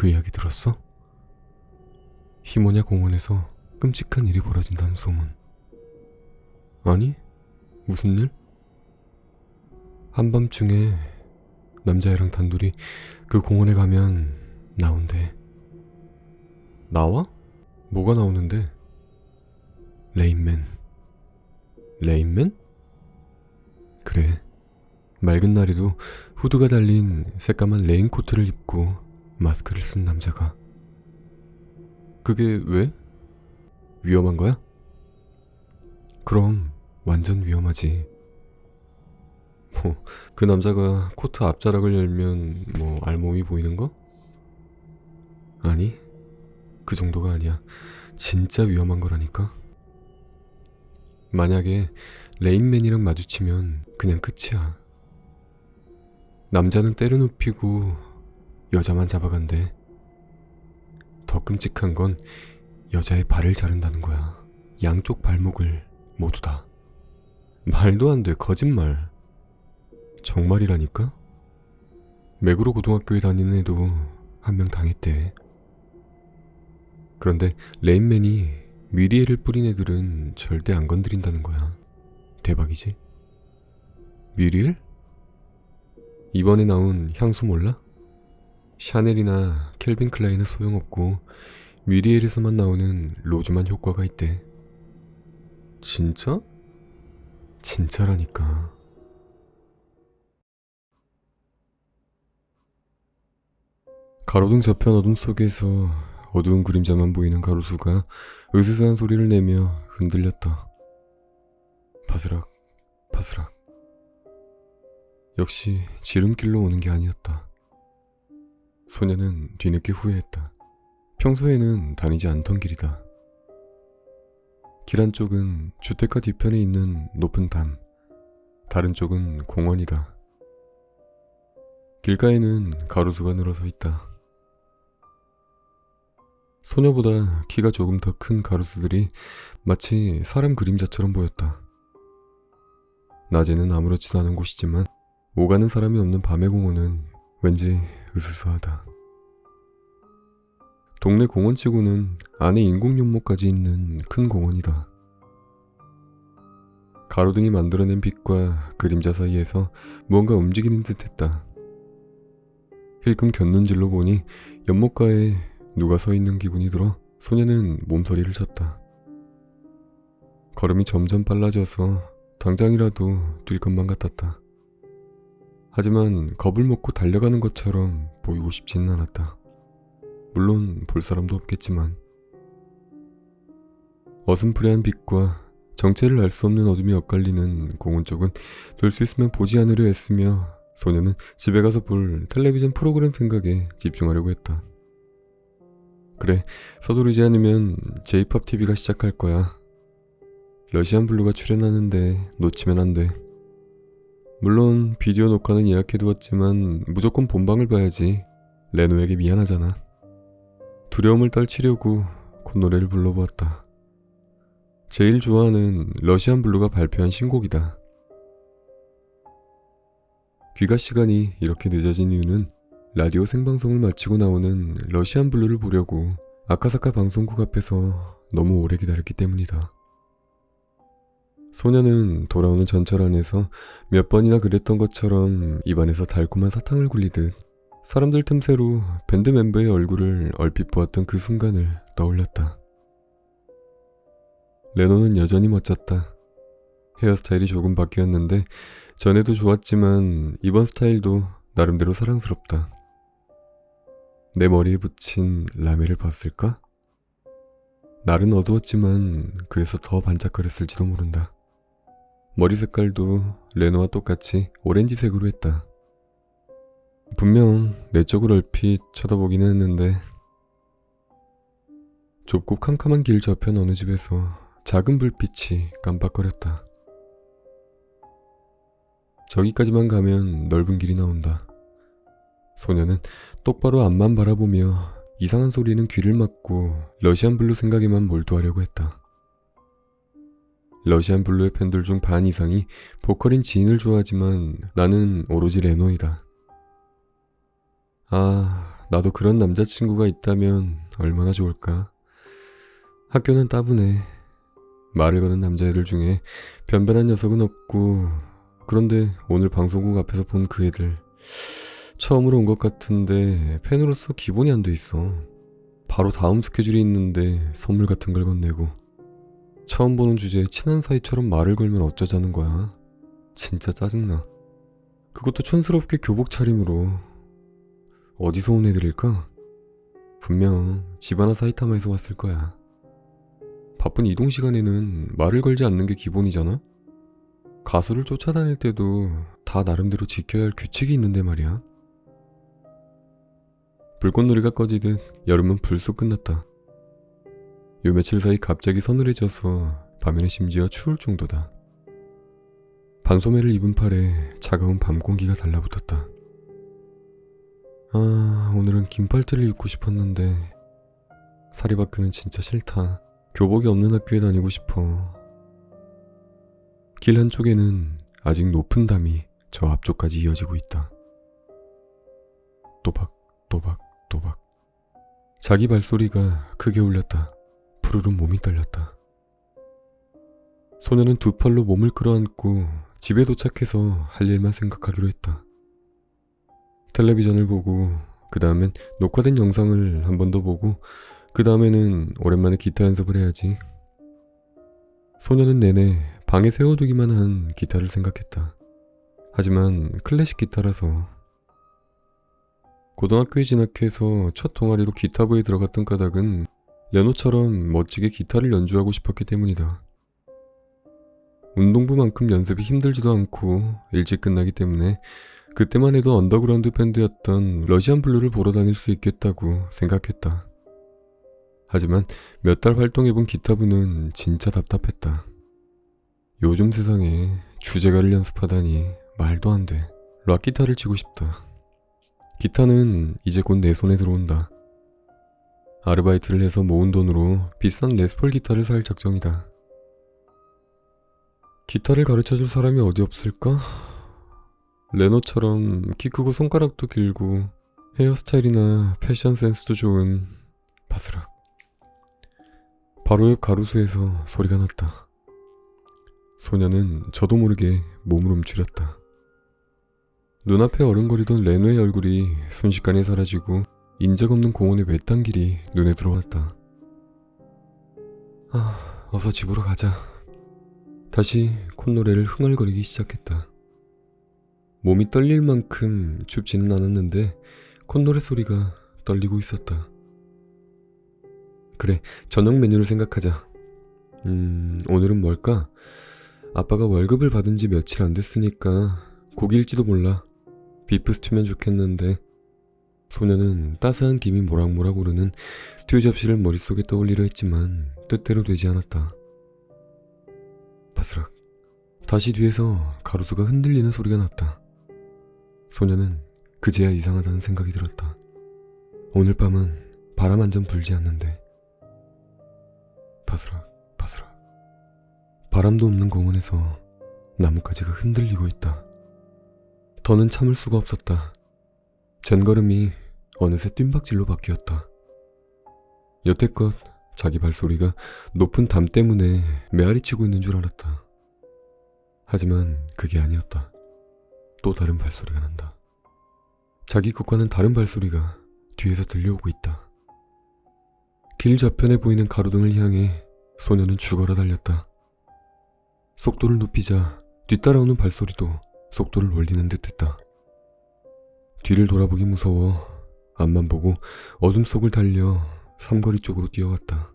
그 이야기 들었어? 히모냐 공원에서 끔찍한 일이 벌어진다는 소문. 아니, 무슨 일? 한밤중에 남자애랑 단둘이 그 공원에 가면 나온대. 나와? 뭐가 나오는데? 레인맨. 레인맨? 그래. 맑은 날에도 후드가 달린 새까만 레인코트를 입고 마스크를 쓴 남자가. 그게 왜? 위험한 거야? 그럼 완전 위험하지. 그 남자가 코트 앞자락을 열면 알몸이 보이는 거? 아니, 그 정도가 아니야. 진짜 위험한 거라니까. 만약에 레인맨이랑 마주치면 그냥 끝이야. 남자는 때려눕히고 여자만 잡아간대. 더 끔찍한 건 여자의 발을 자른다는 거야. 양쪽 발목을 모두 다. 말도 안 돼, 거짓말. 정말이라니까? 맥으로 고등학교에 다니는 애도 한 명 당했대. 그런데 레인맨이 미리애를 뿌린 애들은 절대 안 건드린다는 거야. 대박이지? 미리엘? 이번에 나온 향수 몰라? 샤넬이나 켈빈 클라인은 소용없고 미리엘에서만 나오는 로즈만 효과가 있대. 진짜? 진짜라니까. 가로등 저편 어둠 속에서 어두운 그림자만 보이는 가로수가 으스스한 소리를 내며 흔들렸다. 바스락, 바스락. 역시 지름길로 오는 게 아니었다. 소녀는 뒤늦게 후회했다. 평소에는 다니지 않던 길이다. 길 한쪽은 주택가 뒤편에 있는 높은 담, 다른 쪽은 공원이다. 길가에는 가로수가 늘어서 있다. 소녀보다 키가 조금 더 큰 가로수들이 마치 사람 그림자처럼 보였다. 낮에는 아무렇지도 않은 곳이지만 오가는 사람이 없는 밤의 공원은 왠지 으스스하다. 동네 공원치고는 안에 인공연못까지 있는 큰 공원이다. 가로등이 만들어낸 빛과 그림자 사이에서 무언가 움직이는 듯 했다. 힐끔 곁눈질로 보니 연못가에 누가 서 있는 기분이 들어 소녀는 몸서리를 쳤다. 걸음이 점점 빨라져서 당장이라도 뛸 것만 같았다. 하지만 겁을 먹고 달려가는 것처럼 보이고 싶지는 않았다. 물론 볼 사람도 없겠지만. 어슴푸레한 빛과 정체를 알 수 없는 어둠이 엇갈리는 공원 쪽은 될 수 있으면 보지 않으려 애쓰며 소녀는 집에 가서 볼 텔레비전 프로그램 생각에 집중하려고 했다. 그래, 서두르지 않으면 J-POP TV가 시작할 거야. 러시안 블루가 출연하는데 놓치면 안 돼. 물론 비디오 녹화는 예약해두었지만 무조건 본방을 봐야지. 레노에게 미안하잖아. 두려움을 떨치려고 콧노래를 불러보았다. 제일 좋아하는 러시안 블루가 발표한 신곡이다. 귀가 시간이 이렇게 늦어진 이유는 라디오 생방송을 마치고 나오는 러시안 블루를 보려고 아카사카 방송국 앞에서 너무 오래 기다렸기 때문이다. 소녀는 돌아오는 전철 안에서 몇 번이나 그랬던 것처럼 입안에서 달콤한 사탕을 굴리듯 사람들 틈새로 밴드 멤버의 얼굴을 얼핏 보았던 그 순간을 떠올렸다. 레노는 여전히 멋졌다. 헤어스타일이 조금 바뀌었는데 전에도 좋았지만 이번 스타일도 나름대로 사랑스럽다. 내 머리에 붙인 라메를 봤을까? 날은 어두웠지만 그래서 더 반짝거렸을지도 모른다. 머리 색깔도 레노와 똑같이 오렌지색으로 했다. 분명 내 쪽을 얼핏 쳐다보기는 했는데 좁고 캄캄한 길 저편 어느 집에서 작은 불빛이 깜빡거렸다. 저기까지만 가면 넓은 길이 나온다. 소녀는 똑바로 앞만 바라보며 이상한 소리는 귀를 막고 러시안 블루 생각에만 몰두하려고 했다. 러시안 블루의 팬들 중 반 이상이 보컬인 지인을 좋아하지만 나는 오로지 레노이다. 나도 그런 남자친구가 있다면 얼마나 좋을까. 학교는 따분해. 말을 거는 남자애들 중에 변변한 녀석은 없고, 그런데 오늘 방송국 앞에서 본 그 애들 처음으로 온 것 같은데 팬으로서 기본이 안 돼 있어. 바로 다음 스케줄이 있는데 선물 같은 걸 건네고, 처음 보는 주제에 친한 사이처럼 말을 걸면 어쩌자는 거야. 진짜 짜증나. 그것도 촌스럽게 교복 차림으로. 어디서 온 애들일까? 분명 지바나 사이타마에서 왔을 거야. 바쁜 이동 시간에는 말을 걸지 않는 게 기본이잖아? 가수를 쫓아다닐 때도 다 나름대로 지켜야 할 규칙이 있는데 말이야. 불꽃놀이가 꺼지듯 여름은 불쑥 끝났다. 요 며칠 사이 갑자기 서늘해져서 밤에는 심지어 추울 정도다. 반소매를 입은 팔에 차가운 밤 공기가 달라붙었다. 오늘은 긴 팔티를 입고 싶었는데 사립학교는 진짜 싫다. 교복이 없는 학교에 다니고 싶어. 길 한쪽에는 아직 높은 담이 저 앞쪽까지 이어지고 있다. 또박 또박 또박. 자기 발소리가 크게 울렸다. 푸르른 몸이 떨렸다. 소녀는 두 팔로 몸을 끌어안고 집에 도착해서 할 일만 생각하기로 했다. 텔레비전을 보고, 그 다음엔 녹화된 영상을 한 번 더 보고, 그 다음에는 오랜만에 기타 연습을 해야지. 소녀는 내내 방에 세워두기만 한 기타를 생각했다. 하지만 클래식 기타라서. 고등학교에 진학해서 첫 동아리로 기타부에 들어갔던 까닭은 레노처럼 멋지게 기타를 연주하고 싶었기 때문이다. 운동부만큼 연습이 힘들지도 않고 일찍 끝나기 때문에 그때만 해도 언더그라운드 밴드였던 러시안 블루를 보러 다닐 수 있겠다고 생각했다. 하지만 몇 달 활동해본 기타부는 진짜 답답했다. 요즘 세상에 주제가를 연습하다니 말도 안 돼. 락 기타를 치고 싶다. 기타는 이제 곧 내 손에 들어온다. 아르바이트를 해서 모은 돈으로 비싼 레스폴 기타를 살 작정이다. 기타를 가르쳐줄 사람이 어디 없을까? 레노처럼 키 크고 손가락도 길고 헤어스타일이나 패션 센스도 좋은 바스락. 바로 옆 가로수에서 소리가 났다. 소녀는 저도 모르게 몸을 움츠렸다. 눈앞에 어른거리던 레노의 얼굴이 순식간에 사라지고 인적 없는 공원의 외딴 길이 눈에 들어왔다. 어서 집으로 가자. 다시 콧노래를 흥얼거리기 시작했다. 몸이 떨릴 만큼 춥지는 않았는데 콧노래 소리가 떨리고 있었다. 그래, 저녁 메뉴를 생각하자. 오늘은 뭘까? 아빠가 월급을 받은 지 며칠 안 됐으니까 고기일지도 몰라. 비프 스튜면 좋겠는데. 소녀는 따스한 김이 모락모락 오르는 스튜 접시를 머릿속에 떠올리려 했지만 뜻대로 되지 않았다. 바스락. 다시 뒤에서 가로수가 흔들리는 소리가 났다. 소녀는 그제야 이상하다는 생각이 들었다. 오늘 밤은 바람 한 점 불지 않는데. 바스락 바스락. 바람도 없는 공원에서 나뭇가지가 흔들리고 있다. 더는 참을 수가 없었다. 젠걸음이 어느새 뜀박질로 바뀌었다. 여태껏 자기 발소리가 높은 담 때문에 메아리치고 있는 줄 알았다. 하지만 그게 아니었다. 또 다른 발소리가 난다. 자기 것과는 다른 발소리가 뒤에서 들려오고 있다. 길 저편에 보이는 가로등을 향해 소녀는 죽어라 달렸다. 속도를 높이자 뒤따라오는 발소리도 속도를 올리는 듯했다. 뒤를 돌아보기 무서워 앞만 보고 어둠 속을 달려 삼거리 쪽으로 뛰어갔다.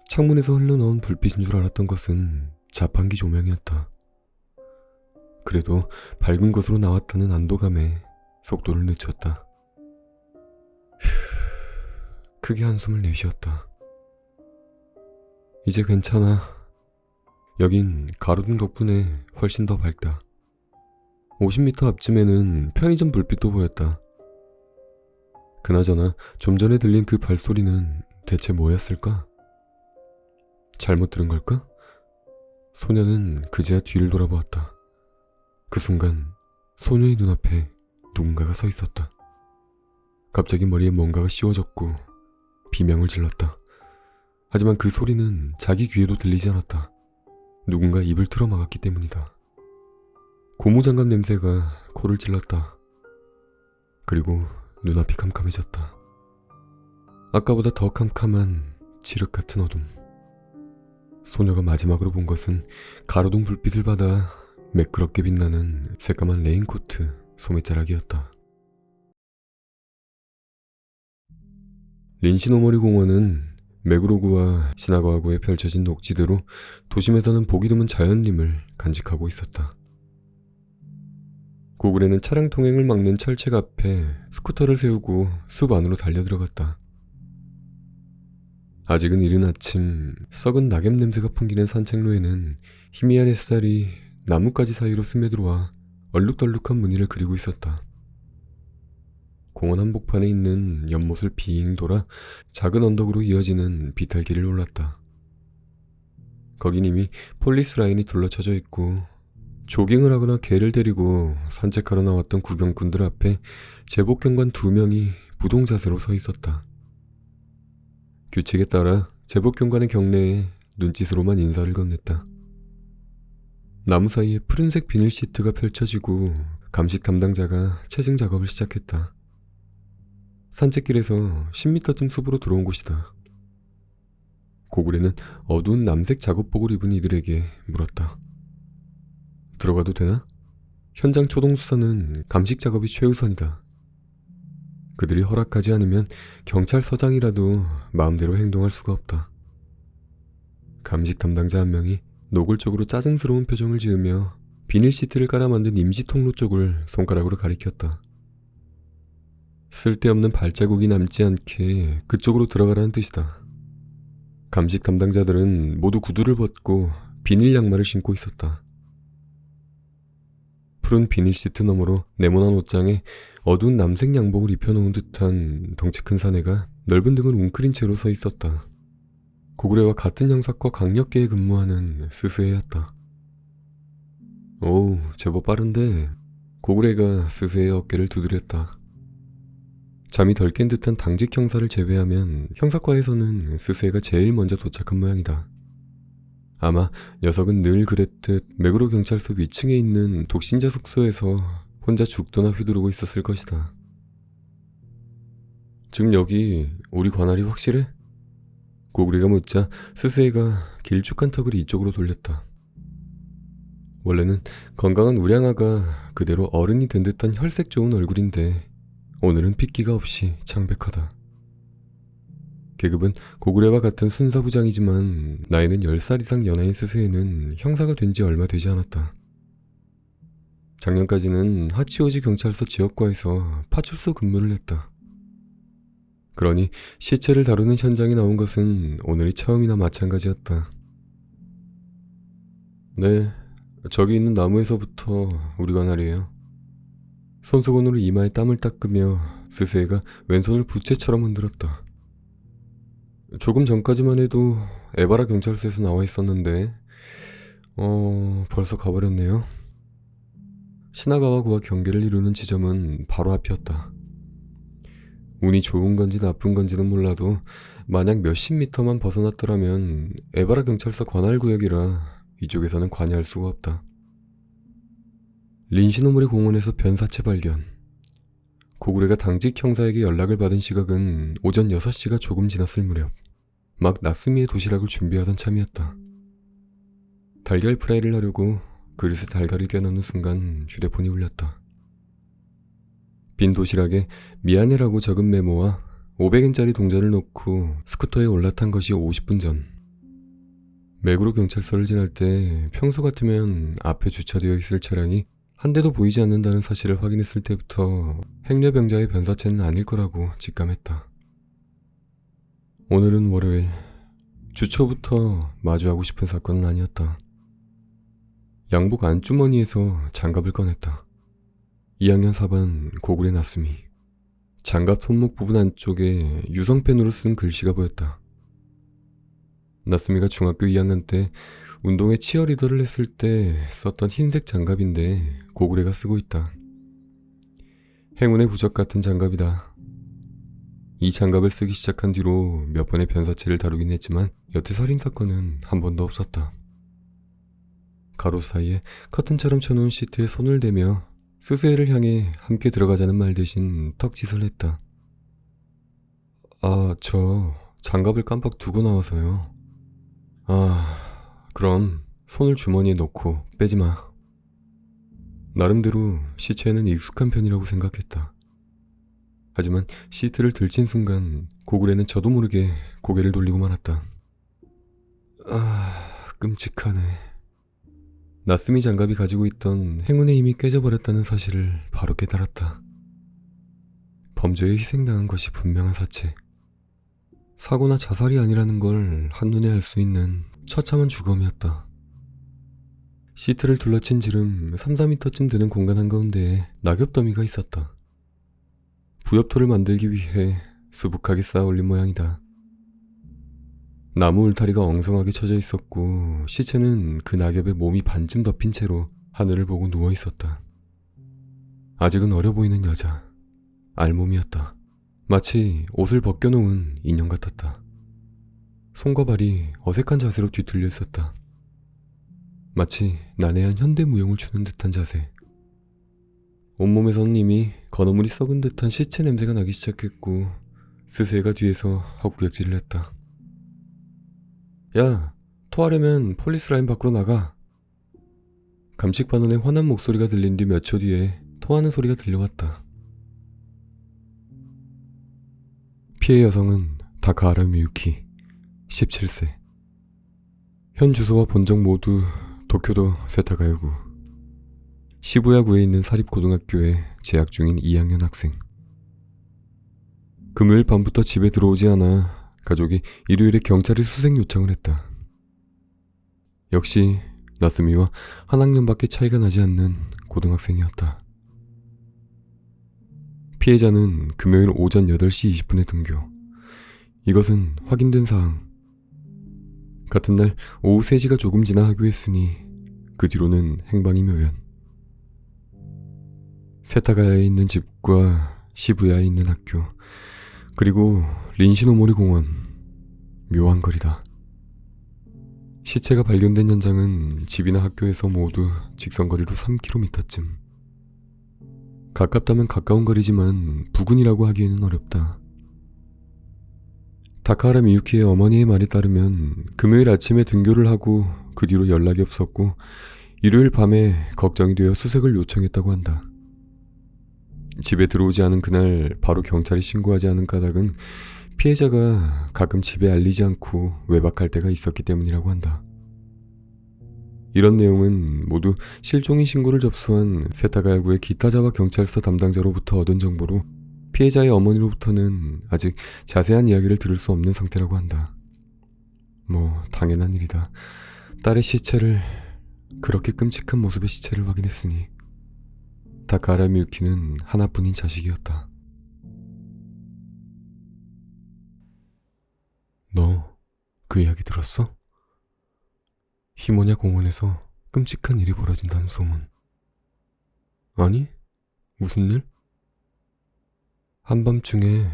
창문에서 흘러나온 불빛인 줄 알았던 것은 자판기 조명이었다. 그래도 밝은 것으로 나왔다는 안도감에 속도를 늦췄다. 크게 한숨을 내쉬었다. 이제 괜찮아. 여긴 가로등 덕분에 훨씬 더 밝다. 50m 앞쯤에는 편의점 불빛도 보였다. 그나저나 좀 전에 들린 그 발소리는 대체 뭐였을까? 잘못 들은 걸까? 소녀는 그제야 뒤를 돌아보았다. 그 순간 소녀의 눈앞에 누군가가 서 있었다. 갑자기 머리에 뭔가가 씌워졌고 비명을 질렀다. 하지만 그 소리는 자기 귀에도 들리지 않았다. 누군가 입을 틀어 막았기 때문이다. 고무장갑 냄새가 코를 찔렀다. 그리고 눈앞이 캄캄해졌다. 아까보다 더 캄캄한 칠흑 같은 어둠. 소녀가 마지막으로 본 것은 가로등 불빛을 받아 매끄럽게 빛나는 새까만 레인코트 소매자락이었다. 린시노모리 공원은 메구로구와 시나가와구에 펼쳐진 녹지대로 도심에서는 보기 드문 자연림을 간직하고 있었다. 고글에는 차량 통행을 막는 철책 앞에 스쿠터를 세우고 숲 안으로 달려들어갔다. 아직은 이른 아침 썩은 낙엽 냄새가 풍기는 산책로에는 희미한 햇살이 나뭇가지 사이로 스며들어와 얼룩덜룩한 무늬를 그리고 있었다. 공원 한복판에 있는 연못을 빙 돌아 작은 언덕으로 이어지는 비탈길을 올랐다. 거긴 이미 폴리스 라인이 둘러쳐져 있고 조깅을 하거나 개를 데리고 산책하러 나왔던 구경꾼들 앞에 제복경관 2명이 부동자세로 서 있었다. 규칙에 따라 제복경관의 경내에 눈짓으로만 인사를 건넸다. 나무 사이에 푸른색 비닐 시트가 펼쳐지고 감식 담당자가 체증 작업을 시작했다. 산책길에서 10m쯤 숲으로 들어온 곳이다. 고글에는 어두운 남색 작업복을 입은 이들에게 물었다. 들어가도 되나? 현장 초동 수사는 감식 작업이 최우선이다. 그들이 허락하지 않으면 경찰서장이라도 마음대로 행동할 수가 없다. 감식 담당자 한 명이 노골적으로 짜증스러운 표정을 지으며 비닐 시트를 깔아 만든 임시 통로 쪽을 손가락으로 가리켰다. 쓸데없는 발자국이 남지 않게 그쪽으로 들어가라는 뜻이다. 감식 담당자들은 모두 구두를 벗고 비닐 양말을 신고 있었다. 푸른 비닐 시트 너머로 네모난 옷장에 어두운 남색 양복을 입혀놓은 듯한 덩치 큰 사내가 넓은 등을 웅크린 채로 서 있었다. 고구려와 같은 형사과 강력계에 근무하는 스스에였다. 오, 제법 빠른데. 고구려가 스스의 어깨를 두드렸다. 잠이 덜 깬 듯한 당직 형사를 제외하면 형사과에서는 스스에가 제일 먼저 도착한 모양이다. 아마 녀석은 늘 그랬듯 메그로 경찰서 위층에 있는 독신자 숙소에서 혼자 죽도나 휘두르고 있었을 것이다. 지금 여기 우리 관할이 확실해? 고구리가 묻자 스스에가 길쭉한 턱을 이쪽으로 돌렸다. 원래는 건강한 우량아가 그대로 어른이 된 듯한 혈색 좋은 얼굴인데 오늘은 핏기가 없이 창백하다. 계급은 고구려와 같은 순사부장이지만 나이는 10살 이상 연하인 스스에는 형사가 된 지 얼마 되지 않았다. 작년까지는 하치오지 경찰서 지역과에서 파출소 근무를 했다. 그러니 시체를 다루는 현장에 나온 것은 오늘이 처음이나 마찬가지였다. 네, 저기 있는 나무에서부터 우리 관할이에요. 손수건으로 이마에 땀을 닦으며 스스에가 왼손을 부채처럼 흔들었다. 조금 전까지만 해도 에바라 경찰서에서 나와 있었는데 벌써 가버렸네요. 시나가와구와 경계를 이루는 지점은 바로 앞이었다. 운이 좋은 건지 나쁜 건지는 몰라도 만약 몇십 미터만 벗어났더라면 에바라 경찰서 관할구역이라 이쪽에서는 관여할 수가 없다. 린시노모리 공원에서 변사체 발견. 고구려가 당직 형사에게 연락을 받은 시각은 오전 6시가 조금 지났을 무렵. 막 나스미의 도시락을 준비하던 참이었다. 달걀 프라이를 하려고 그릇에 달걀을 껴넣는 순간 휴대폰이 울렸다. 빈 도시락에 미안해라고 적은 메모와 500엔짜리 동전을 넣고 스쿠터에 올라탄 것이 50분 전. 메구로 경찰서를 지날 때 평소 같으면 앞에 주차되어 있을 차량이 한 대도 보이지 않는다는 사실을 확인했을 때부터 행려병자의 변사체는 아닐 거라고 직감했다. 오늘은 월요일. 주초부터 마주하고 싶은 사건은 아니었다. 양복 안주머니에서 장갑을 꺼냈다. 2학년 4반 고구려 나스미. 장갑 손목 부분 안쪽에 유성펜으로 쓴 글씨가 보였다. 나스미가 중학교 2학년 때 운동회 치어리더를 했을 때 썼던 흰색 장갑인데 고구려가 쓰고 있다. 행운의 부적 같은 장갑이다. 이 장갑을 쓰기 시작한 뒤로 몇 번의 변사체를 다루긴 했지만 여태 살인사건은 한 번도 없었다. 가로 사이에 커튼처럼 쳐놓은 시트에 손을 대며 스스에를 향해 함께 들어가자는 말 대신 턱짓을 했다. 저 장갑을 깜빡 두고 나와서요. 그럼 손을 주머니에 넣고 빼지 마. 나름대로 시체에는 익숙한 편이라고 생각했다. 하지만 시트를 들친 순간 고글에는 저도 모르게 고개를 돌리고 말았다. 끔찍하네. 나스미 장갑이 가지고 있던 행운의 힘이 깨져버렸다는 사실을 바로 깨달았다. 범죄에 희생당한 것이 분명한 사체. 사고나 자살이 아니라는 걸 한눈에 알 수 있는 처참한 죽음이었다. 시트를 둘러친 지름 3-4m쯤 되는 공간 한가운데에 낙엽 더미가 있었다. 부엽토를 만들기 위해 수북하게 쌓아 올린 모양이다. 나무 울타리가 엉성하게 쳐져 있었고 시체는 그 낙엽에 몸이 반쯤 덮인 채로 하늘을 보고 누워 있었다. 아직은 어려 보이는 여자, 알몸이었다. 마치 옷을 벗겨놓은 인형 같았다. 손과 발이 어색한 자세로 뒤틀려 있었다. 마치 난해한 현대무용을 추는 듯한 자세. 온몸에서는 이미 건어물이 썩은 듯한 시체 냄새가 나기 시작했고 스스에가 뒤에서 헛구역질을 했다. 야, 토하려면 폴리스 라인 밖으로 나가. 감식 반원의 화난 목소리가 들린 뒤 몇 초 뒤에 토하는 소리가 들려왔다. 피해 여성은 다카하라 미유키, 17세. 현 주소와 본적 모두 도쿄도 세타가요구. 시부야구에 있는 사립고등학교에 재학 중인 2학년 학생. 금요일 밤부터 집에 들어오지 않아 가족이 일요일에 경찰에 수색 요청을 했다. 역시 나스미와 한 학년밖에 차이가 나지 않는 고등학생이었다. 피해자는 금요일 오전 8시 20분에 등교. 이것은 확인된 사항. 같은 날 오후 3시가 조금 지나 하교했으니 그 뒤로는 행방이 묘연. 세타가야에 있는 집과 시부야에 있는 학교, 그리고 린시노모리 공원. 묘한 거리다. 시체가 발견된 현장은 집이나 학교에서 모두 직선거리로 3km쯤. 가깝다면 가까운 거리지만 부근이라고 하기에는 어렵다. 다카하라 미유키의 어머니의 말에 따르면 금요일 아침에 등교를 하고 그 뒤로 연락이 없었고 일요일 밤에 걱정이 되어 수색을 요청했다고 한다. 집에 들어오지 않은 그날 바로 경찰에 신고하지 않은 까닭은 피해자가 가끔 집에 알리지 않고 외박할 때가 있었기 때문이라고 한다. 이런 내용은 모두 실종인 신고를 접수한 세타가야구의 기타자와 경찰서 담당자로부터 얻은 정보로 피해자의 어머니로부터는 아직 자세한 이야기를 들을 수 없는 상태라고 한다. 뭐 당연한 일이다. 딸의 시체를, 그렇게 끔찍한 모습의 시체를 확인했으니. 다카하라 미유키는 하나뿐인 자식이었다. 너 그 이야기 들었어? 히모냐 공원에서 끔찍한 일이 벌어진다는 소문. 아니, 무슨 일? 한밤중에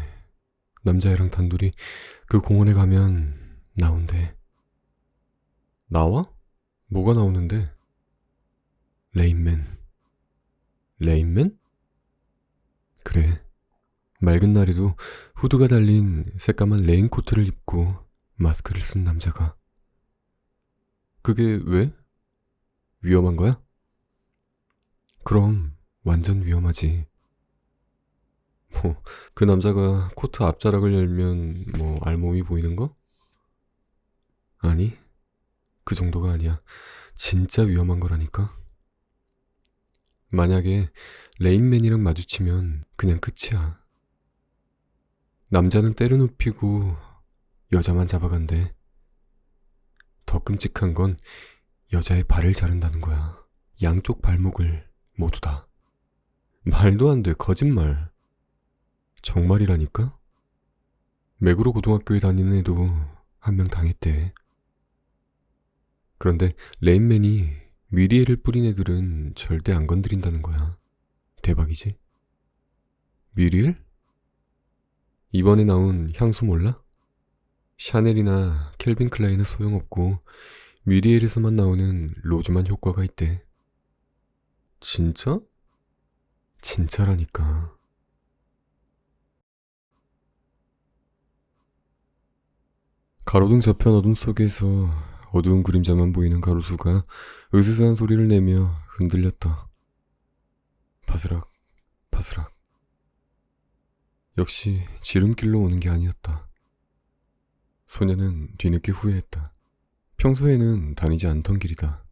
남자애랑 단둘이 그 공원에 가면 나온대. 나와? 뭐가 나오는데? 레인맨. 레인맨? 그래. 맑은 날에도 후드가 달린 새까만 레인코트를 입고 마스크를 쓴 남자가. 그게 왜? 위험한 거야? 그럼 완전 위험하지. 그 남자가 코트 앞자락을 열면 알몸이 보이는 거? 아니, 그 정도가 아니야. 진짜 위험한 거라니까. 만약에 레인맨이랑 마주치면 그냥 끝이야. 남자는 때려눕히고 여자만 잡아간대. 더 끔찍한 건 여자의 발을 자른다는 거야. 양쪽 발목을 모두 다. 말도 안 돼. 거짓말. 정말이라니까? 맥으로 고등학교에 다니는 애도 한 명 당했대. 그런데 레인맨이 미리애를 뿌린 애들은 절대 안 건드린다는 거야. 대박이지? 미리엘? 이번에 나온 향수 몰라? 샤넬이나 켈빈 클라인은 소용없고 뮤리엘에서만 나오는 로즈만 효과가 있대. 진짜? 진짜라니까. 가로등 저편 어둠 속에서 어두운 그림자만 보이는 가로수가 으스스한 소리를 내며 흔들렸다. 바스락, 바스락. 역시 지름길로 오는 게 아니었다. 소녀는 뒤늦게 후회했다. 평소에는 다니지 않던 길이다.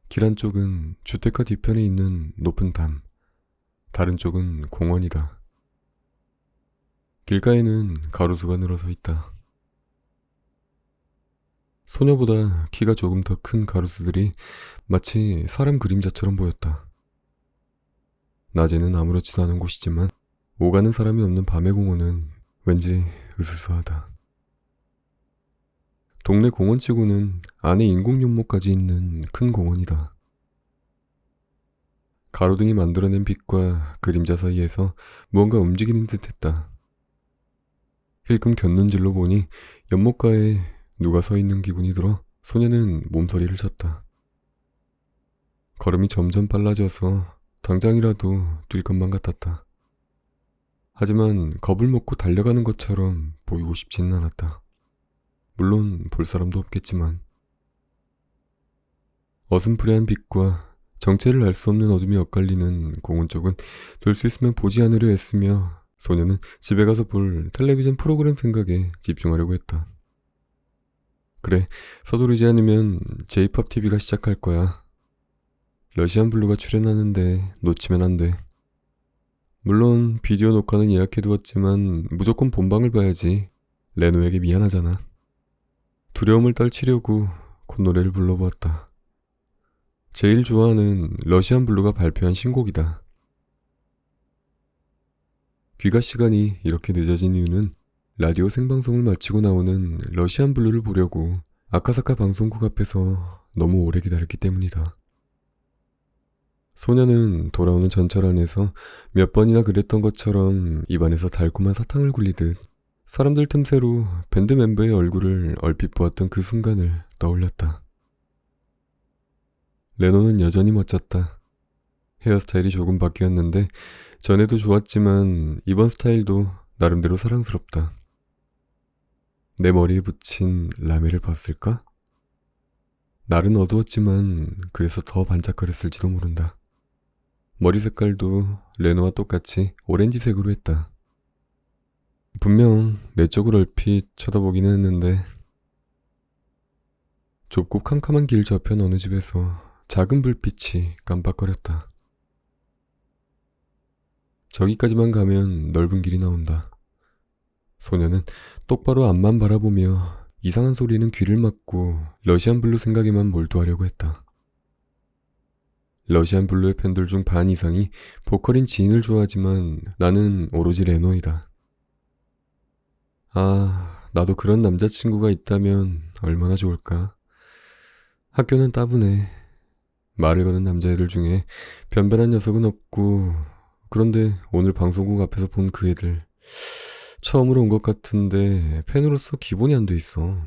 길 한쪽은 주택가 뒤편에 있는 높은 담, 다른 쪽은 공원이다. 길가에는 가로수가 늘어서 있다. 소녀보다 키가 조금 더 큰 가로수들이 마치 사람 그림자처럼 보였다. 낮에는 아무렇지도 않은 곳이지만 오가는 사람이 없는 밤의 공원은 왠지 으스스하다. 동네 공원치고는 안에 인공연못까지 있는 큰 공원이다. 가로등이 만들어낸 빛과 그림자 사이에서 무언가 움직이는 듯했다. 힐끔 곁눈질로 보니 연못가에 누가 서 있는 기분이 들어 소녀는 몸서리를 쳤다. 걸음이 점점 빨라져서 당장이라도 뛸 것만 같았다. 하지만 겁을 먹고 달려가는 것처럼 보이고 싶지는 않았다. 물론 볼 사람도 없겠지만. 어슴푸레한 빛과 정체를 알 수 없는 어둠이 엇갈리는 공원 쪽은 돌 수 있으면 보지 않으려 애쓰며 소녀는 집에 가서 볼 텔레비전 프로그램 생각에 집중하려고 했다. 그래, 서두르지 않으면 J-POP TV가 시작할 거야. 러시안 블루가 출연하는데 놓치면 안 돼. 물론 비디오 녹화는 예약해두었지만 무조건 본방을 봐야지. 레노에게 미안하잖아. 두려움을 떨치려고 콧노래를 불러보았다. 제일 좋아하는 러시안 블루가 발표한 신곡이다. 귀가 시간이 이렇게 늦어진 이유는 라디오 생방송을 마치고 나오는 러시안 블루를 보려고 아카사카 방송국 앞에서 너무 오래 기다렸기 때문이다. 소녀는 돌아오는 전철 안에서 몇 번이나 그랬던 것처럼 입안에서 달콤한 사탕을 굴리듯 사람들 틈새로 밴드 멤버의 얼굴을 얼핏 보았던 그 순간을 떠올렸다. 레노는 여전히 멋졌다. 헤어스타일이 조금 바뀌었는데 전에도 좋았지만 이번 스타일도 나름대로 사랑스럽다. 내 머리에 붙인 라메를 봤을까? 날은 어두웠지만 그래서 더 반짝거렸을지도 모른다. 머리 색깔도 레노와 똑같이 오렌지색으로 했다. 분명 내 쪽을 얼핏 쳐다보긴 했는데 좁고 캄캄한 길 저편 어느 집에서 작은 불빛이 깜빡거렸다. 저기까지만 가면 넓은 길이 나온다. 소녀는 똑바로 앞만 바라보며 이상한 소리는 귀를 막고 러시안 블루 생각에만 몰두하려고 했다. 러시안 블루의 팬들 중 반 이상이 보컬인 지인을 좋아하지만 나는 오로지 레노이다. 아, 나도 그런 남자친구가 있다면 얼마나 좋을까. 학교는 따분해. 말을 거는 남자애들 중에 변변한 녀석은 없고, 그런데 오늘 방송국 앞에서 본 그 애들 처음으로 온 것 같은데 팬으로서 기본이 안 돼 있어.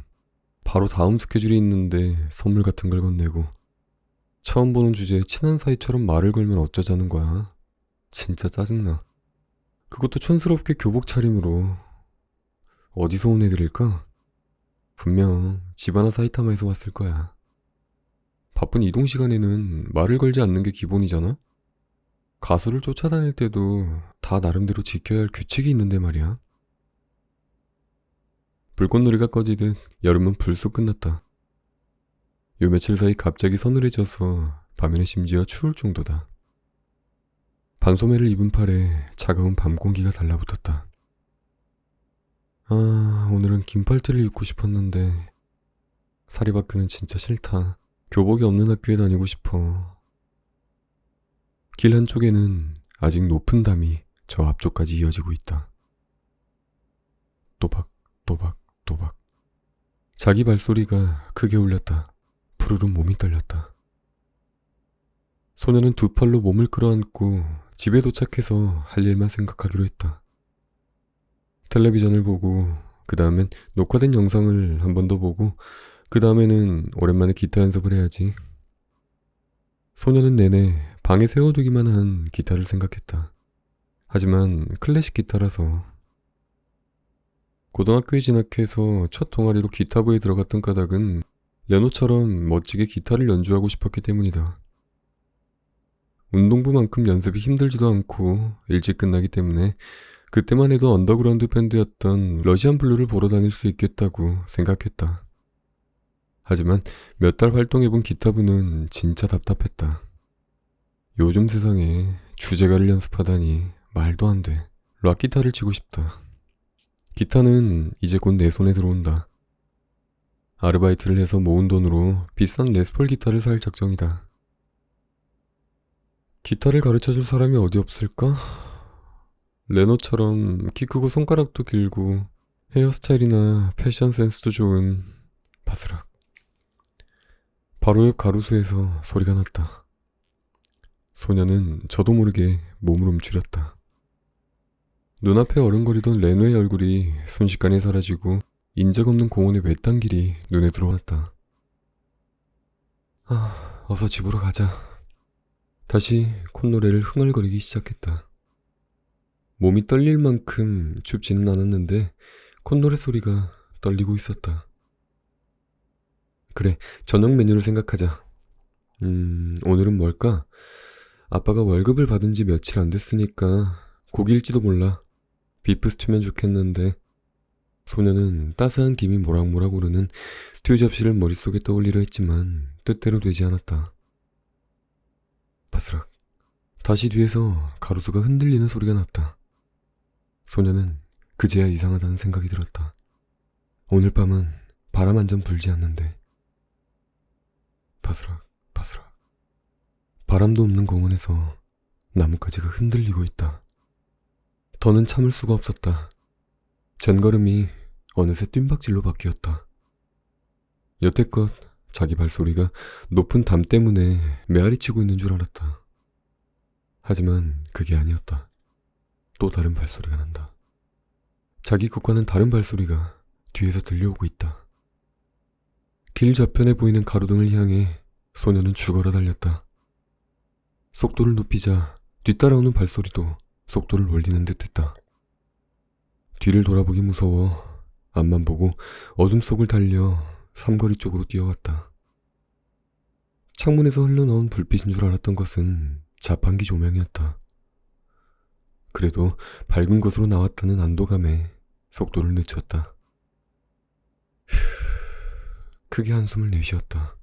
바로 다음 스케줄이 있는데 선물 같은 걸 건네고 처음 보는 주제에 친한 사이처럼 말을 걸면 어쩌자는 거야. 진짜 짜증나. 그것도 촌스럽게 교복 차림으로. 어디서 온 애들일까? 분명 지바나 사이타마에서 왔을 거야. 바쁜 이동 시간에는 말을 걸지 않는 게 기본이잖아? 가수를 쫓아다닐 때도 다 나름대로 지켜야 할 규칙이 있는데 말이야. 불꽃놀이가 꺼지듯 여름은 불쑥 끝났다. 요 며칠 사이 갑자기 서늘해져서 밤에는 심지어 추울 정도다. 반소매를 입은 팔에 차가운 밤 공기가 달라붙었다. 아, 오늘은 긴 팔티를 입고 싶었는데 사립학교는 진짜 싫다. 교복이 없는 학교에 다니고 싶어. 길 한쪽에는 아직 높은 담이 저 앞쪽까지 이어지고 있다. 또박, 또박, 또박. 자기 발소리가 크게 울렸다. 푸르른 몸이 떨렸다. 소녀는 두 팔로 몸을 끌어안고 집에 도착해서 할 일만 생각하기로 했다. 텔레비전을 보고 그 다음엔 녹화된 영상을 한 번 더 보고 그 다음에는 오랜만에 기타 연습을 해야지. 소녀는 내내 방에 세워두기만 한 기타를 생각했다. 하지만 클래식 기타라서. 고등학교에 진학해서 첫 동아리로 기타부에 들어갔던 까닭은 레노처럼 멋지게 기타를 연주하고 싶었기 때문이다. 운동부만큼 연습이 힘들지도 않고 일찍 끝나기 때문에 그때만 해도 언더그라운드 밴드였던 러시안 블루를 보러 다닐 수 있겠다고 생각했다. 하지만 몇 달 활동해본 기타부는 진짜 답답했다. 요즘 세상에 주제가를 연습하다니 말도 안 돼. 락 기타를 치고 싶다. 기타는 이제 곧 내 손에 들어온다. 아르바이트를 해서 모은 돈으로 비싼 레스폴 기타를 살 작정이다. 기타를 가르쳐줄 사람이 어디 없을까? 레노처럼 키 크고 손가락도 길고 헤어스타일이나 패션 센스도 좋은 바스락. 바로 옆 가로수에서 소리가 났다. 소녀는 저도 모르게 몸을 움츠렸다. 눈앞에 어른거리던 레노의 얼굴이 순식간에 사라지고 인적 없는 공원의 외딴 길이 눈에 들어왔다. 어서 집으로 가자. 다시 콧노래를 흥얼거리기 시작했다. 몸이 떨릴 만큼 춥지는 않았는데 콧노래 소리가 떨리고 있었다. 그래, 저녁 메뉴를 생각하자. 오늘은 뭘까? 아빠가 월급을 받은 지 며칠 안 됐으니까 고기일지도 몰라. 비프 스튜면 좋겠는데. 소녀는 따스한 김이 모락모락 오르는 스튜 접시를 머릿속에 떠올리려 했지만 뜻대로 되지 않았다. 바스락. 다시 뒤에서 가로수가 흔들리는 소리가 났다. 소녀는 그제야 이상하다는 생각이 들었다. 오늘 밤은 바람 한 점 불지 않는데. 바스락, 바스락. 바람도 없는 공원에서 나뭇가지가 흔들리고 있다. 더는 참을 수가 없었다. 전걸음이 어느새 뜀박질로 바뀌었다. 여태껏 자기 발소리가 높은 담 때문에 메아리치고 있는 줄 알았다. 하지만 그게 아니었다. 또 다른 발소리가 난다. 자기 것과는 다른 발소리가 뒤에서 들려오고 있다. 길 저편에 보이는 가로등을 향해 소녀는 죽어라 달렸다. 속도를 높이자 뒤따라오는 발소리도 속도를 올리는 듯했다. 뒤를 돌아보기 무서워 앞만 보고 어둠 속을 달려 삼거리 쪽으로 뛰어갔다. 창문에서 흘러나온 불빛인 줄 알았던 것은 자판기 조명이었다. 그래도 밝은 곳으로 나왔다는 안도감에 속도를 늦췄다. 크게 한숨을 내쉬었다.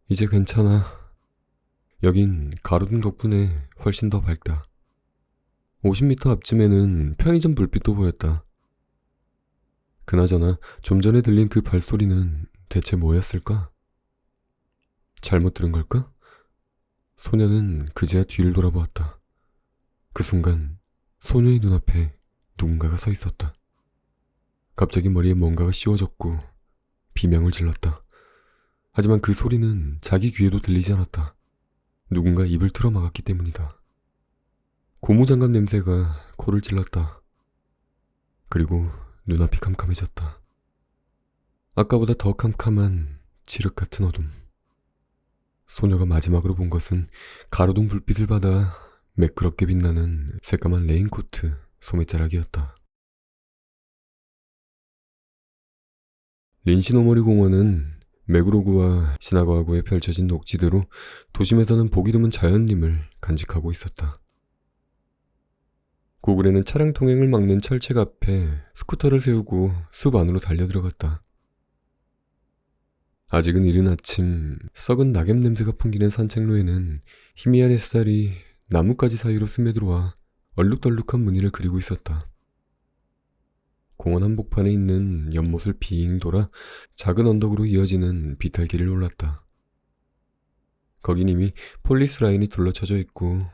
이제 괜찮아. 여긴 가로등 덕분에 훨씬 더 밝다. 50m 앞쯤에는 편의점 불빛도 보였다. 그나저나 좀 전에 들린 그 발소리는 대체 뭐였을까? 잘못 들은 걸까? 소녀는 그제야 뒤를 돌아보았다. 그 순간 소녀의 눈앞에 누군가가 서 있었다. 갑자기 머리에 뭔가가 씌워졌고 비명을 질렀다. 하지만 그 소리는 자기 귀에도 들리지 않았다. 누군가 입을 틀어막았기 때문이다. 고무장갑 냄새가 코를 찔렀다. 그리고 눈앞이 캄캄해졌다. 아까보다 더 캄캄한 칠흑 같은 어둠. 소녀가 마지막으로 본 것은 가로등 불빛을 받아 매끄럽게 빛나는 새까만 레인코트 소매자락이었다. 린시노모리 공원은 메그로구와 시나가와구에 펼쳐진 녹지대로 도심에서는 보기 드문 자연림을 간직하고 있었다. 고글에는 차량 통행을 막는 철책 앞에 스쿠터를 세우고 숲 안으로 달려들어갔다. 아직은 이른 아침 썩은 낙엽 냄새가 풍기는 산책로에는 희미한 햇살이 나뭇가지 사이로 스며들어와 얼룩덜룩한 무늬를 그리고 있었다. 공원 한복판에 있는 연못을 빙 돌아 작은 언덕으로 이어지는 비탈길을 올랐다. 거긴 이미 폴리스 라인이 둘러쳐져 있고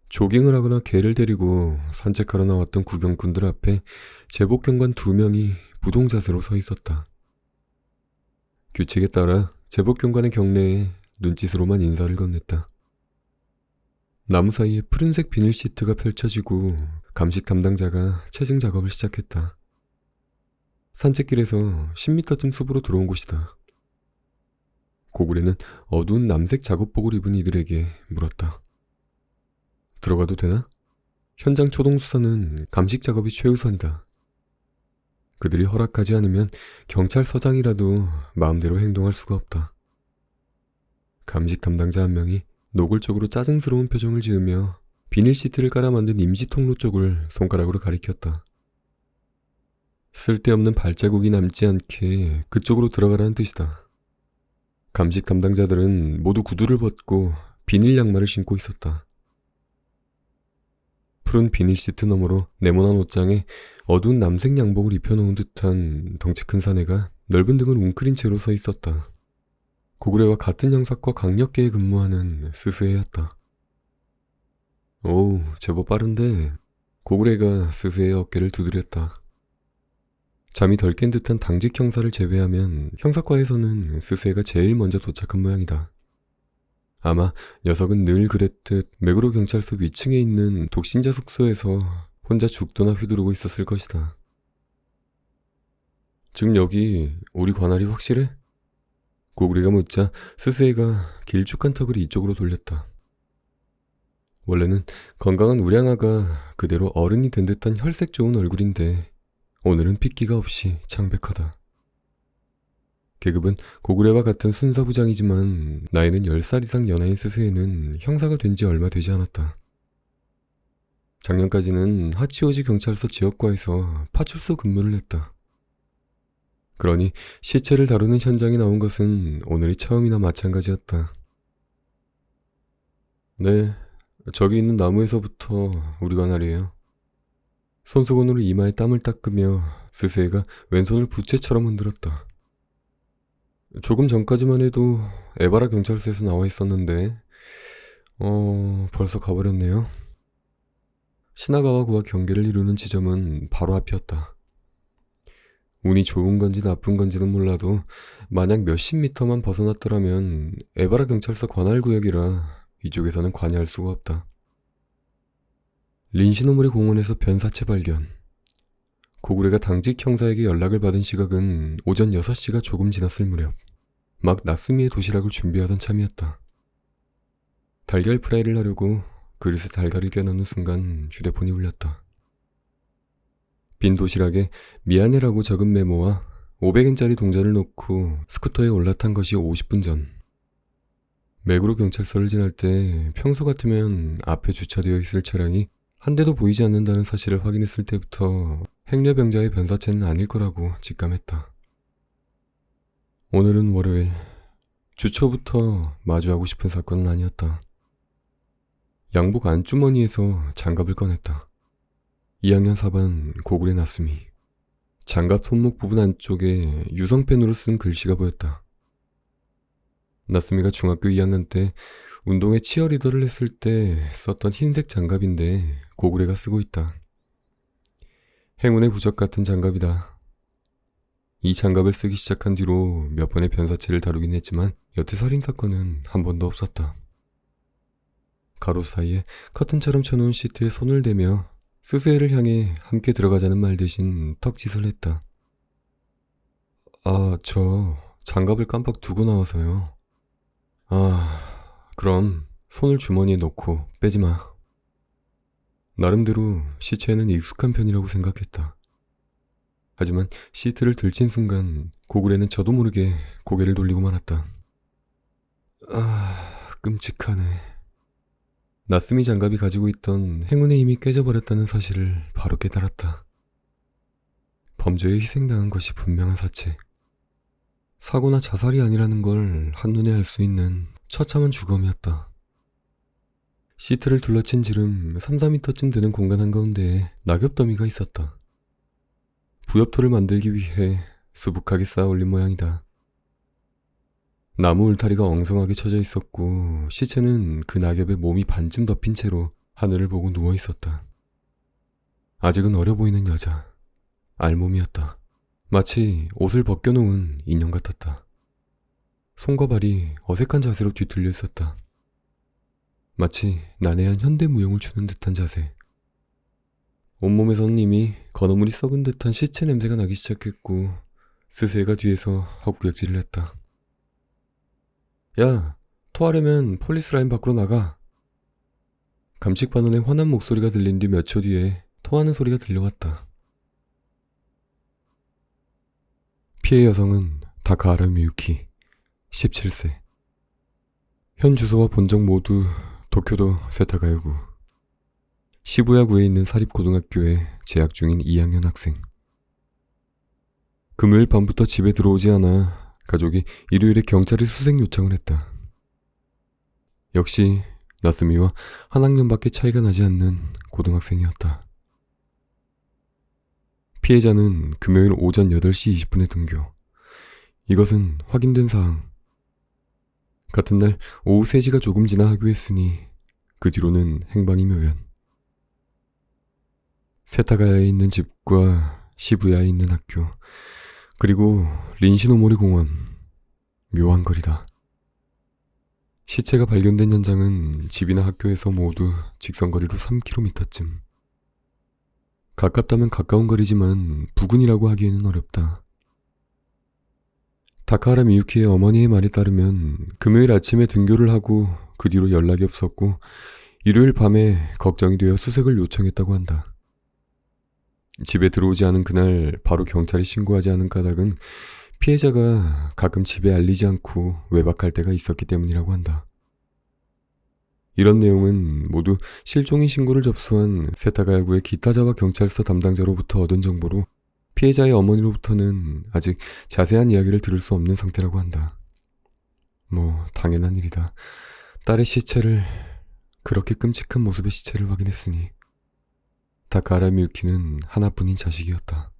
조깅을 하거나 개를 데리고 산책하러 나왔던 구경꾼들 앞에 제복경관 2명이 부동자세로 서 있었다. 규칙에 따라 제복경관의 경내에 눈짓으로만 인사를 건넸다. 나무 사이에 푸른색 비닐 시트가 펼쳐지고 감식 담당자가 체증 작업을 시작했다. 산책길에서 10m쯤 숲으로 들어온 곳이다. 고구려는 어두운 남색 작업복을 입은 이들에게 물었다. 들어가도 되나? 현장 초동수사는 감식 작업이 최우선이다. 그들이 허락하지 않으면 경찰서장이라도 마음대로 행동할 수가 없다. 감식 담당자 한 명이 노골적으로 짜증스러운 표정을 지으며 비닐 시트를 깔아 만든 임시 통로 쪽을 손가락으로 가리켰다. 쓸데없는 발자국이 남지 않게 그쪽으로 들어가라는 뜻이다. 감식 담당자들은 모두 구두를 벗고 비닐 양말을 신고 있었다. 푸른 비닐 시트 너머로 네모난 옷장에 어두운 남색 양복을 입혀놓은 듯한 덩치 큰 사내가 넓은 등을 웅크린 채로 서 있었다. 고구려와 같은 형사과 강력계에 근무하는 스스에였다. 오우, 제법 빠른데. 고구려가 스스의 어깨를 두드렸다. 잠이 덜 깬 듯한 당직 형사를 제외하면 형사과에서는 스스가 제일 먼저 도착한 모양이다. 아마 녀석은 늘 그랬듯 맥으로 경찰서 위층에 있는 독신자 숙소에서 혼자 죽도나 휘두르고 있었을 것이다. 지금 여기 우리 관할이 확실해? 고구리가 묻자 스스에가 길쭉한 턱을 이쪽으로 돌렸다. 원래는 건강한 우량아가 그대로 어른이 된 듯한 혈색 좋은 얼굴인데 오늘은 핏기가 없이 창백하다. 계급은 고구려와 같은 순사부장이지만 나이는 10살 이상 연하인 스스에는 형사가 된 지 얼마 되지 않았다. 작년까지는 하치오지 경찰서 지역과에서 파출소 근무를 했다. 그러니 시체를 다루는 현장에 나온 것은 오늘이 처음이나 마찬가지였다. 네, 저기 있는 나무에서부터 우리 관할이에요. 손수건으로 이마에 땀을 닦으며 스스에가 왼손을 부채처럼 흔들었다. 조금 전까지만 해도 에바라 경찰서에서 나와 있었는데 벌써 가버렸네요. 시나가와구와 경계를 이루는 지점은 바로 앞이었다. 운이 좋은 건지 나쁜 건지는 몰라도 만약 몇십 미터만 벗어났더라면 에바라 경찰서 관할구역이라 이쪽에서는 관여할 수가 없다. 린시노모리 공원에서 변사체 발견. 고구려가 당직 형사에게 연락을 받은 시각은 오전 6시가 조금 지났을 무렵. 막 나스미의 도시락을 준비하던 참이었다. 달걀 프라이를 하려고 그릇에 달걀을 껴넣는 순간 휴대폰이 울렸다. 빈 도시락에 미안해라고 적은 메모와 500엔짜리 동전을 놓고 스쿠터에 올라탄 것이 50분 전. 맥으로 경찰서를 지날 때 평소 같으면 앞에 주차되어 있을 차량이 한 대도 보이지 않는다는 사실을 확인했을 때부터 행려병자의 변사체는 아닐 거라고 직감했다. 오늘은 월요일. 주초부터 마주하고 싶은 사건은 아니었다. 양복 안주머니에서 장갑을 꺼냈다. 2학년 4반 고구려 나스미. 장갑 손목 부분 안쪽에 유성펜으로 쓴 글씨가 보였다. 나스미가 중학교 2학년 때 운동회 치어리더를 했을 때 썼던 흰색 장갑인데 고구려가 쓰고 있다. 행운의 부적 같은 장갑이다. 이 장갑을 쓰기 시작한 뒤로 몇 번의 변사체를 다루긴 했지만 여태 살인사건은 한 번도 없었다. 가로 사이에 커튼처럼 쳐놓은 시트에 손을 대며 스스에를 향해 함께 들어가자는 말 대신 턱짓을 했다. 저 장갑을 깜빡 두고 나와서요. 그럼 손을 주머니에 넣고 빼지 마. 나름대로 시체에는 익숙한 편이라고 생각했다. 하지만 시트를 들친 순간 고구려는 저도 모르게 고개를 돌리고 말았다. 끔찍하네. 나스미 장갑이 가지고 있던 행운의 힘이 깨져버렸다는 사실을 바로 깨달았다. 범죄에 희생당한 것이 분명한 사체. 사고나 자살이 아니라는 걸 한눈에 알 수 있는 처참한 주검이었다. 시트를 둘러친 지름 3-4m쯤 되는 공간 한가운데에 낙엽더미가 있었다. 부엽토를 만들기 위해 수북하게 쌓아 올린 모양이다. 나무 울타리가 엉성하게 쳐져 있었고 시체는 그 낙엽에 몸이 반쯤 덮인 채로 하늘을 보고 누워 있었다. 아직은 어려 보이는 여자. 알몸이었다. 마치 옷을 벗겨놓은 인형 같았다. 손과 발이 어색한 자세로 뒤틀려 있었다. 마치 난해한 현대무용을 추는 듯한 자세. 온몸에서는 이미 건어물이 썩은 듯한 시체 냄새가 나기 시작했고 스스에가 뒤에서 헛구역질을 했다. 야, 토하려면 폴리스라인 밖으로 나가. 감식 반원의 화난 목소리가 들린 뒤 몇 초 뒤에 토하는 소리가 들려왔다. 피해 여성은 다카하라 미유키, 17세. 현 주소와 본적 모두 도쿄도 세타가요구. 시부야구에 있는 사립고등학교에 재학 중인 2학년 학생. 금요일 밤부터 집에 들어오지 않아 가족이 일요일에 경찰에 수색 요청을 했다. 역시 나스미와 한 학년밖에 차이가 나지 않는 고등학생이었다. 피해자는 금요일 오전 8시 20분에 등교. 이것은 확인된 사항. 같은 날 오후 3시가 조금 지나 하교했으니 그 뒤로는 행방이 묘연. 세타가야에 있는 집과 시부야에 있는 학교, 그리고 린시노모리 공원. 묘한 거리다. 시체가 발견된 현장은 집이나 학교에서 모두 직선거리로 3km쯤. 가깝다면 가까운 거리지만 부근이라고 하기에는 어렵다. 다카하라 미유키의 어머니의 말에 따르면 금요일 아침에 등교를 하고 그 뒤로 연락이 없었고 일요일 밤에 걱정이 되어 수색을 요청했다고 한다. 집에 들어오지 않은 그날 바로 경찰에 신고하지 않은 까닭은 피해자가 가끔 집에 알리지 않고 외박할 때가 있었기 때문이라고 한다. 이런 내용은 모두 실종인 신고를 접수한 세타가야구의 기타자와 경찰서 담당자로부터 얻은 정보로 피해자의 어머니로부터는 아직 자세한 이야기를 들을 수 없는 상태라고 한다. 뭐 당연한 일이다. 딸의 시체를, 그렇게 끔찍한 모습의 시체를 확인했으니. 다카하라 미유키는 하나뿐인 자식이었다.